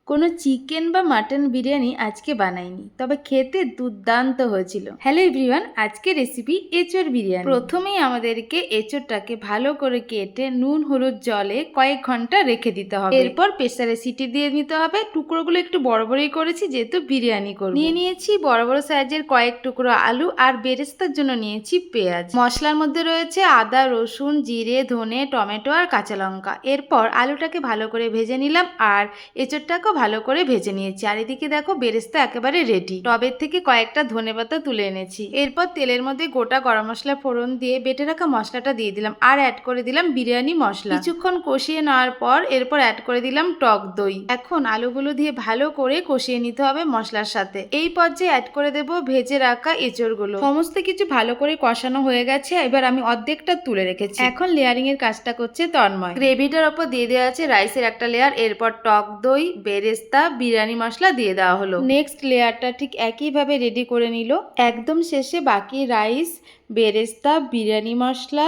কোনো চিকেন বা মাটন বিরিয়ানি আজকে বানাইনি, তবে খেতে দুর্দান্ত হয়েছিল। হ্যালো এভরিওয়ান, আজকে রেসিপি এঁচোড় বিরিয়ানি। প্রথমেই আমাদেরকে এঁচোড়টাকে ভালো করে কেটে নুন হলুদ জলে কয়েক ঘন্টা রেখে দিতে হবে। এরপর প্রেসারে সিটি দিয়ে নিতে হবে। টুকরোগুলো একটু বড় বড়ই করেছি যেহেতু বিরিয়ানি করব। নিয়ে নিয়েছি বড় বড় সাইজের কয়েক টুকরো আলু, আর বেরেস্তার জন্য নিয়েছি পেঁয়াজ। মশলার মধ্যে রয়েছে আদা রসুন জিরে ধনে টমেটো আর কাঁচা লঙ্কা। এরপর আলুটাকে ভালো করে ভেজে নিলাম আর এঁচোড়টাকেও ভালো করে ভেজে নিয়েছি। আর এদিকে দেখো বেরেস্তা একেবারে রেডি। টবের থেকে কয়েকটা ধনেপাতা তুলে এনেছি। এরপর তেলের মধ্যে গোটা গরম মশলা ফোড়ন দিয়ে বেটে রাখা মশলাটা দিয়ে দিলাম আর অ্যাড করে দিলাম বিরিয়ানি মশলা। কিছুক্ষণ কষিয়ে নেওয়ার পর এরপর অ্যাড করে দিলাম টক দই। এখন আলুগুলো দিয়ে ভালো করে কষিয়ে নিতে হবে মশলার সাথে। এই পর্যায়ে অ্যাড করে দেব ভেজে রাখা এঁচোড়গুলো। সমস্ত কিছু ভালো করে কষানো হয়ে গেছে। এবার আমি অর্ধেকটা তুলে রেখেছি। এখন লেয়ারিং এর কাজটা করছে তন্ময়। গ্রেভিটার ওপর দিয়ে দেওয়া আছে রাইসের একটা লেয়ার, এরপর টক দই বেরেস্তা বিরিয়ানি মশলা দিয়ে দেওয়া হলো। নেক্সট লেয়ারটা ঠিক একইভাবে রেডি করে নিল। একদম শেষে বাকি রাইস বেরেস্তা বিরিয়ানি মশলা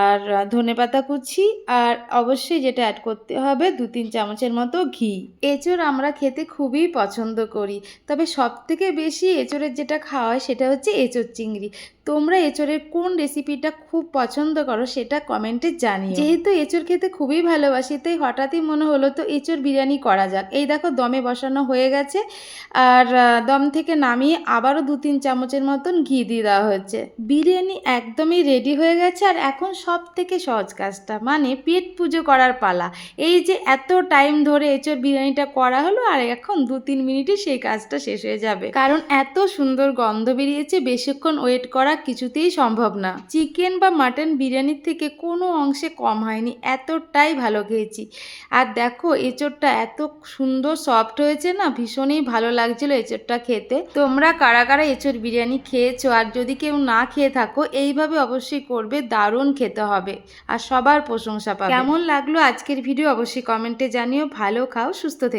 আর ধনেপাতা কুচি, আর অবশ্যই যেটা অ্যাড করতে হবে 2-3 চামচের মতো ঘি। এঁচোড় আমরা খেতে খুবই পছন্দ করি, তবে সব থেকে বেশি এঁচোড়ের যেটা খাওয়া হয় সেটা হচ্ছে এঁচোড় চিংড়ি। তোমরা এঁচোড়ের কোন রেসিপিটা খুব পছন্দ করো সেটা কমেন্টে জানিও। যেহেতু এঁচোড় খেতে খুবই ভালোবাসি তাই হঠাৎই মনে হলো তো এঁচোড় বিরিয়ানি করা যাক। এই দেখো দমে বসানো হয়ে গেছে, আর দম থেকে নামিয়ে আবারও 2-3 চামচের মতন ঘি দিয়ে দেওয়া হয়েছে। বিরিয়ানি একদমই রেডি হয়ে গেছে। আর এখন সব থেকে সহজ কাজটা, মানে পেট পুজো করার পালা। এই যে এত টাইম ধরে এঁচোড় বিরিয়ানিটা করা হলো আর এখন 2-3 মিনিটে সেই কাজটা শেষ হয়ে যাবে, কারণ এত সুন্দর গন্ধ বেরিয়েছে। বেশিক্ষণ ওয়েট করা কিছুতেই সম্ভব না। চিকেন বা মাটন বিরিয়ানির থেকে কোনো অংশে কম হয়নি, এতটাই ভালো খেয়েছি। আর দেখো এঁচোড়টা এত সুন্দর সফট হয়েছে না, ভীষণই ভালো লাগছিল এঁচোড়টা খেতে। তোমরা কারা কারা এঁচোড় বিরিয়ানি খেয়েছো, আর যদি কেউ না খেয়ে থাকো এইভাবে অবশ্যই করবে, দারুণ খেতে হবে আর সবার প্রশংসা পাবে। কেমন লাগলো আজকের ভিডিও অবশ্যই কমেন্টে জানিও। ভালো খাও, সুস্থ থেকো।